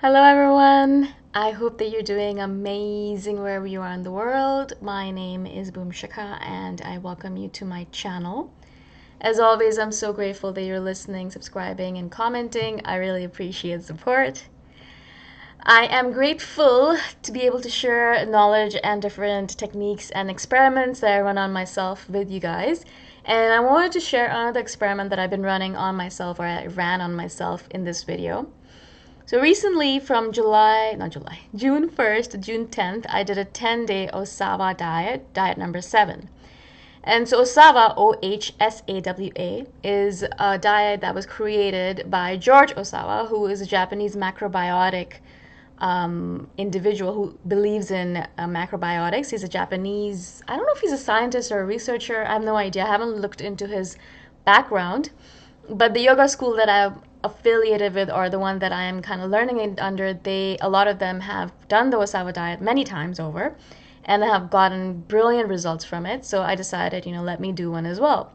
Hello, everyone. I hope that you're doing amazing wherever you are in the world. My name is Shikha, and I welcome you to my channel. As always, I'm so grateful that you're listening, subscribing, and commenting. I really appreciate support. I am grateful to be able to share knowledge and different techniques and experiments that I run on myself with you guys. And I wanted to share another experiment that I've been running on myself, or I ran on myself in this video. So recently, from June 1st to June 10th, I did a 10-day Ohsawa diet number 7. And so Ohsawa, Ohsawa, is a diet that was created by George Ohsawa, who is a Japanese macrobiotic individual who believes in macrobiotics. He's a Japanese, I don't know if he's a scientist or a researcher, I have no idea. I haven't looked into his background. But the yoga school that I'm affiliated with, or the one that I am kind of learning it under, a lot of them have done the Ohsawa diet many times over and have gotten brilliant results from it. So I decided, let me do one as well.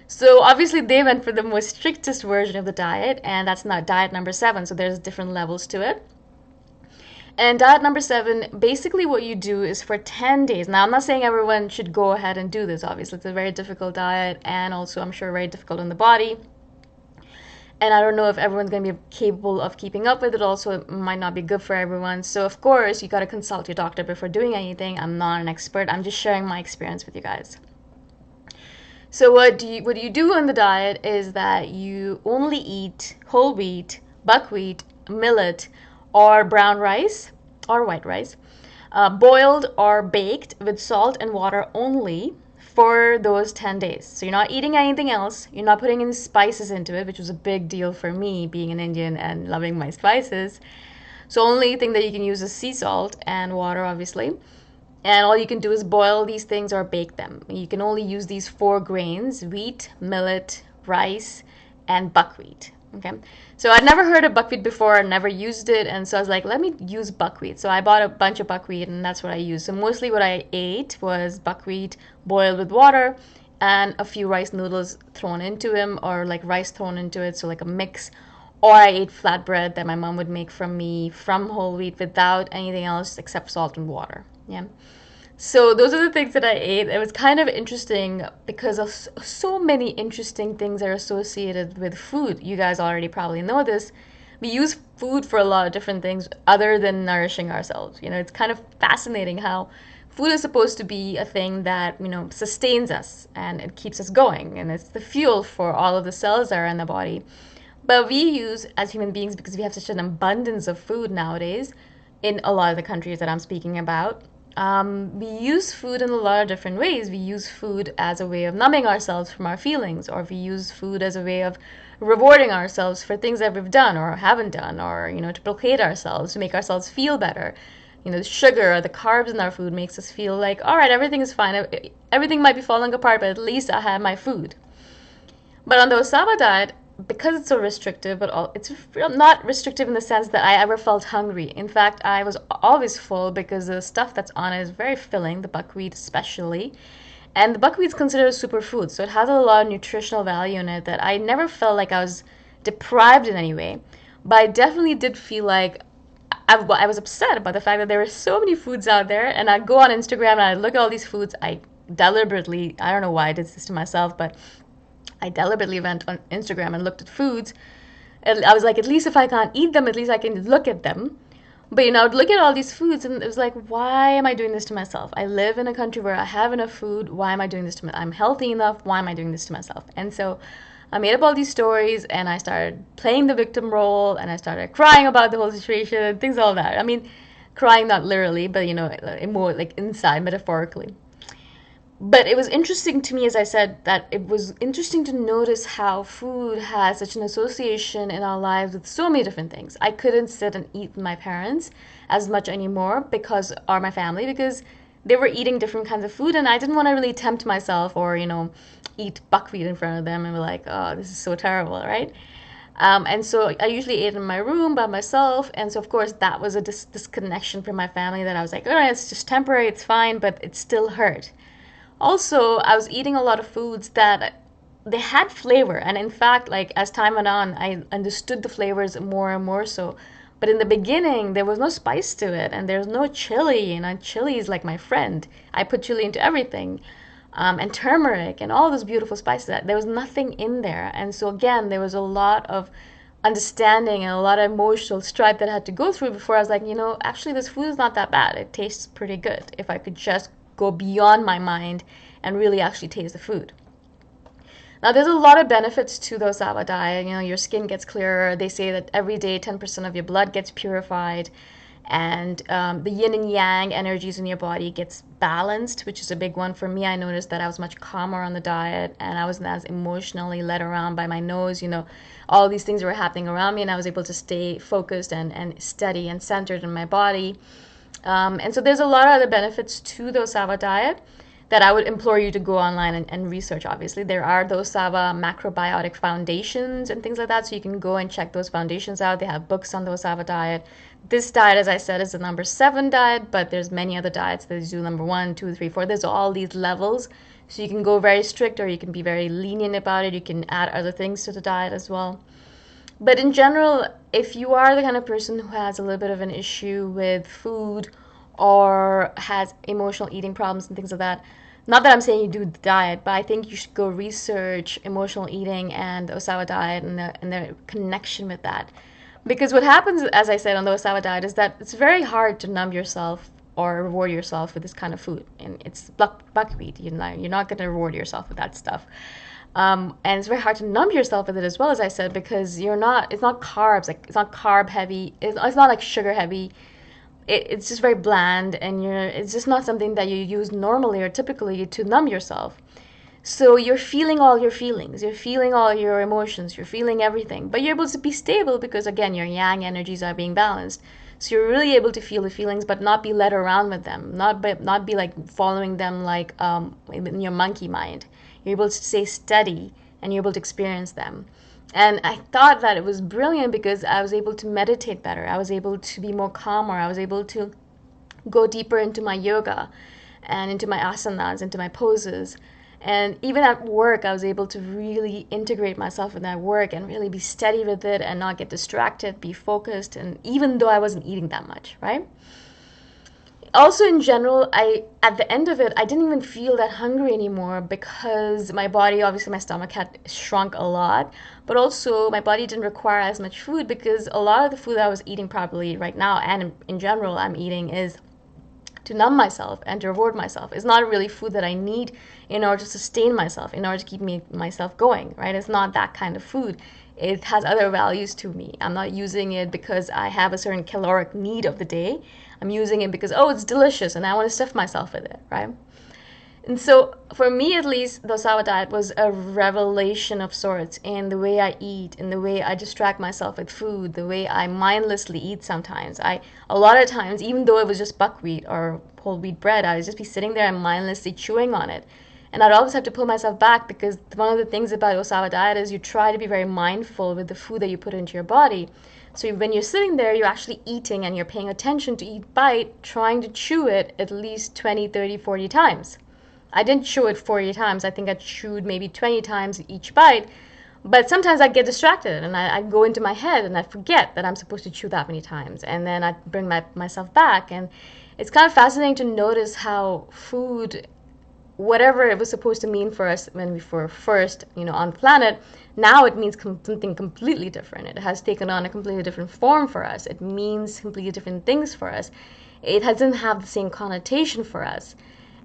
So obviously they went for the most strictest version of the diet, and that's not diet number 7. So there's different levels to it. And diet number 7, basically what you do is for 10 days. Now, I'm not saying everyone should go ahead and do this. Obviously, it's a very difficult diet, and also I'm sure very difficult on the body. And I don't know if everyone's going to be capable of keeping up with it. Also, it might not be good for everyone. So, of course, you got to consult your doctor before doing anything. I'm not an expert. I'm just sharing my experience with you guys. So, what you do on the diet is that you only eat whole wheat, buckwheat, millet, or brown rice or white rice, boiled or baked with salt and water only for those 10 days. So you're not eating anything else. You're not putting any spices into it, which was a big deal for me being an Indian and loving my spices. So only thing that you can use is sea salt and water, obviously. And all you can do is boil these things or bake them. You can only use these 4 grains: wheat, millet, rice, and buckwheat. Okay, so I'd never heard of buckwheat before, never used it, and so I was like, let me use buckwheat. So I bought a bunch of buckwheat, and that's what I used. So mostly what I ate was buckwheat boiled with water and a few rice noodles thrown into them, or like rice thrown into it, so like a mix. Or I ate flatbread that my mom would make from me from whole wheat without anything else except salt and water. Yeah. So those are the things that I ate. It was kind of interesting because of so many interesting things are associated with food. You guys already probably know this. We use food for a lot of different things other than nourishing ourselves. It's kind of fascinating how food is supposed to be a thing that, sustains us and it keeps us going. And it's the fuel for all of the cells that are in the body. But we use, as human beings, because we have such an abundance of food nowadays in a lot of the countries that I'm speaking about, we use food in a lot of different ways. We use food as a way of numbing ourselves from our feelings, or we use food as a way of rewarding ourselves for things that we've done or haven't done, or, to placate ourselves, to make ourselves feel better. The sugar or the carbs in our food makes us feel like, all right, everything is fine. Everything might be falling apart, but at least I have my food. But on the Ohsawa diet, because it's so restrictive, but it's not restrictive in the sense that I ever felt hungry. In fact, I was always full because the stuff that's on it is very filling, the buckwheat especially. And the buckwheat is considered a superfood, so it has a lot of nutritional value in it that I never felt like I was deprived in any way. But I definitely did feel like I was upset about the fact that there were so many foods out there, and I go on Instagram and I look at all these foods. I deliberately, I don't know why I did this to myself, but I deliberately went on Instagram and looked at foods. And I was like, at least if I can't eat them, at least I can look at them. But I would look at all these foods and it was like, why am I doing this to myself? I live in a country where I have enough food. Why am I doing this to myself? I'm healthy enough. Why am I doing this to myself? And so I made up all these stories and I started playing the victim role and I started crying about the whole situation and things like that. I mean, crying not literally, but more like inside, metaphorically. But it was interesting to me, as I said, that it was interesting to notice how food has such an association in our lives with so many different things. I couldn't sit and eat with my parents as much anymore or my family, because they were eating different kinds of food and I didn't want to really tempt myself or, eat buckwheat in front of them and be like, oh, this is so terrible, right? And so I usually ate in my room by myself. And so, of course, that was a disconnection from my family that I was like, all right, it's just temporary, it's fine, but it still hurt. Also, I was eating a lot of foods that they had flavor, and in fact, like as time went on, I understood the flavors more and more so. But in the beginning, there was no spice to it, and there's no chili. Chili is like my friend. I put chili into everything, and turmeric and all those beautiful spices. There was nothing in there, and so again, there was a lot of understanding and a lot of emotional stripe that I had to go through before I was like, actually, this food is not that bad. It tastes pretty good if I could just go beyond my mind and really actually taste the food. Now, there's a lot of benefits to the Ohsawa diet. Your skin gets clearer. They say that every day 10% of your blood gets purified, and the yin and yang energies in your body gets balanced, which is a big one for me. I noticed that I was much calmer on the diet, and I wasn't as emotionally led around by my nose. All these things were happening around me, and I was able to stay focused and steady and centered in my body. And so there's a lot of other benefits to the Ohsawa diet that I would implore you to go online and research. Obviously, there are those Ohsawa macrobiotic foundations and things like that, so you can go and check those foundations out. They have books on the Ohsawa diet. This diet, as I said, is the number 7 diet, but there's many other diets that do number 1, 2, 3, 4. There's all these levels, so you can go very strict or you can be very lenient about it. You can add other things to the diet as well. But in general, if you are the kind of person who has a little bit of an issue with food or has emotional eating problems and things like that, not that I'm saying you do the diet, but I think you should go research emotional eating and the Ohsawa diet and the connection with that. Because what happens, as I said, on the Ohsawa diet is that it's very hard to numb yourself or reward yourself with this kind of food. And it's buckwheat. You're not going to reward yourself with that stuff. And it's very hard to numb yourself with it as well, as I said, because it's not carbs. Like, it's not carb heavy. It's not like sugar heavy. It's just very bland, and it's just not something that you use normally or typically to numb yourself. So you're feeling all your feelings, you're feeling all your emotions, you're feeling everything, but you're able to be stable because, again, your yang energies are being balanced. So you're really able to feel the feelings, but not be led around with them, not be like following them like in your monkey mind. You're able to stay steady, and you're able to experience them. And I thought that it was brilliant because I was able to meditate better. I was able to be more calmer. I was able to go deeper into my yoga and into my asanas, into my poses. And even at work, I was able to really integrate myself in that work and really be steady with it and not get distracted, be focused, and even though I wasn't eating that much, right? Also, in general, at the end of it, I didn't even feel that hungry anymore because my body, obviously my stomach had shrunk a lot, but also my body didn't require as much food because a lot of the food I was eating probably right now and in general I'm eating is to numb myself and to reward myself. It's not really food that I need in order to sustain myself, in order to keep myself going, right? It's not that kind of food. It has other values to me. I'm not using it because I have a certain caloric need of the day. I'm using it because, oh, it's delicious and I want to stuff myself with it, right? And so for me, at least, the Ohsawa diet was a revelation of sorts in the way I eat, in the way I distract myself with food, the way I mindlessly eat sometimes. A lot of times, even though it was just buckwheat or whole wheat bread, I would just be sitting there and mindlessly chewing on it. And I'd always have to pull myself back because one of the things about Ohsawa diet is you try to be very mindful with the food that you put into your body. So when you're sitting there, you're actually eating and you're paying attention to each bite, trying to chew it at least 20, 30, 40 times. I didn't chew it 40 times. I think I chewed maybe 20 times each bite. But sometimes I'd get distracted and I'd go into my head and I'd forget that I'm supposed to chew that many times. And then I'd bring myself back. And it's kind of fascinating to notice how food, whatever it was supposed to mean for us when we were first, on the planet, now it means something completely different. It has taken on a completely different form for us. It means completely different things for us. It doesn't have the same connotation for us.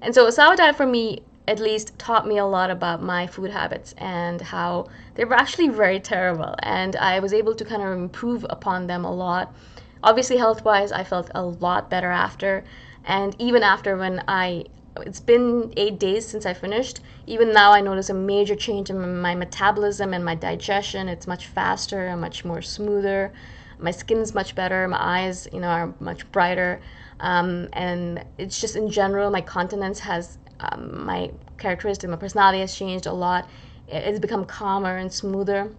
And so Ohsawa diet for me, at least, taught me a lot about my food habits and how they were actually very terrible. And I was able to kind of improve upon them a lot. Obviously, health-wise, I felt a lot better after. And even after it's been 8 days since I finished. Even now, I notice a major change in my metabolism and my digestion. It's much faster and much more smoother. My skin's much better. My eyes, are much brighter. And it's just in general, my continence has, my characteristic, my personality has changed a lot. It's become calmer and smoother.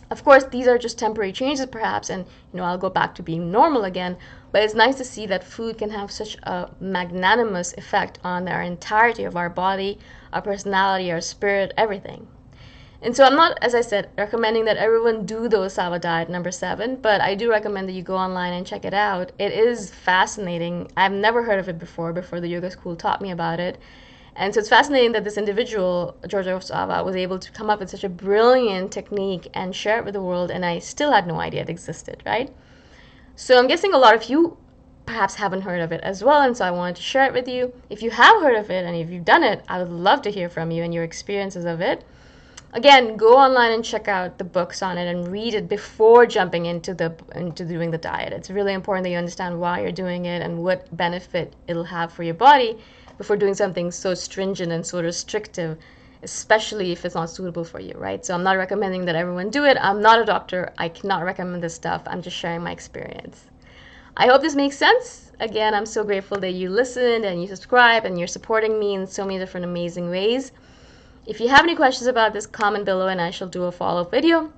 Of course, these are just temporary changes, perhaps, and I'll go back to being normal again. But it's nice to see that food can have such a magnanimous effect on our entirety of our body, our personality, our spirit, everything. And so I'm not, as I said, recommending that everyone do the Ohsawa diet number 7, but I do recommend that you go online and check it out. It is fascinating. I've never heard of it before the yoga school taught me about it. And so it's fascinating that this individual, George Ohsawa, was able to come up with such a brilliant technique and share it with the world, and I still had no idea it existed, right? So I'm guessing a lot of you perhaps haven't heard of it as well, and so I wanted to share it with you. If you have heard of it and if you've done it, I would love to hear from you and your experiences of it. Again, go online and check out the books on it and read it before jumping into doing the diet. It's really important that you understand why you're doing it and what benefit it'll have for your body before doing something so stringent and so restrictive, especially if it's not suitable for you, right? So I'm not recommending that everyone do it. I'm not a doctor. I cannot recommend this stuff. I'm just sharing my experience. I hope this makes sense. Again, I'm so grateful that you listened and you subscribe and you're supporting me in so many different amazing ways. If you have any questions about this, comment below and I shall do a follow-up video.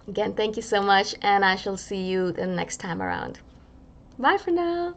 Again, thank you so much, and I shall see you the next time around. Bye for now.